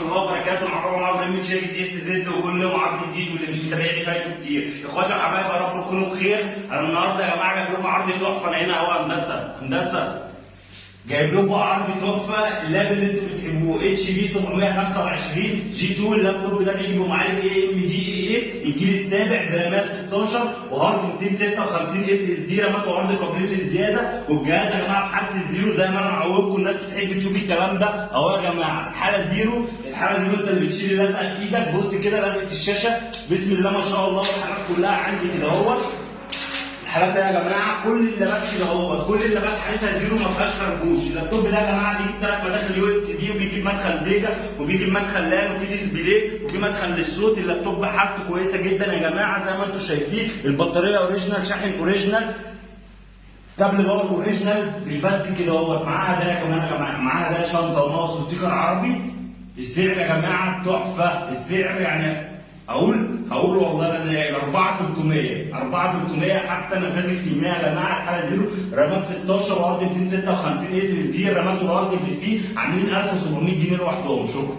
الله وبركاته. معاكم ابراهيم من شركه اس زد، وكل يوم عرض جديد، واللي مش متابعني فايته كتير. اخواتي وحبايبي يا رب تكونوا بخير. انا النهارده يا جماعه جايب لكم عرض تحفه. انا هنا اهو هندسه جايب لكم عرض تحفه. اللاب اللي انتم بتحبوه اتش بي 725 جي 2. اللابتوب ده بيجي بمعالج اي ام دي اي الجيل السابع برامات 16 وهارد 256 اس اس دي، رامات وعرض قابلين للزياده. والجهاز يا جماعه بحاله الزيرو زي ما انا معودكم. الناس بتحب تشوف الكلام ده اهو يا جماعه. الحاله زيرو انت اللي بتشيل اللزقه في ايدك. بص كده لزقه الشاشه، بسم الله ما شاء الله. الحالات كلها عندي كده اهوت. الحالات ده يا جماعه كل اللابات كده اهوت، كل اللابات حالتها زيرو ما فيهاش خربوش. اللابتوب ده يا جماعه بيجيب 3 مداخل يو اس بي، وبيجيب مدخل فيجا، وبيجيب مدخل لان، وفي ديسبلاي، وفي مدخل للصوت. اللابتوب حالته كويسه جدا يا جماعه زي ما انتم شايفين. البطاريه اوريجينال، شاحن اوريجينال، كابل باور اوريجينال. مش بس كده اهوت، معاها ده كمان يا جماعه، معاها ده شنطه وماوس وستيكر عربي. السعر يا جماعه تحفه. السعر يعني هقول والله انا 4300 حتى نفاذ الكميه يا جماعه. الحاله زيرو، رامات 16 وعرض 256 اس اس دي. الرامات والعرض اللي فيه عاملين 1700 جنيه لوحدهم. شكرا.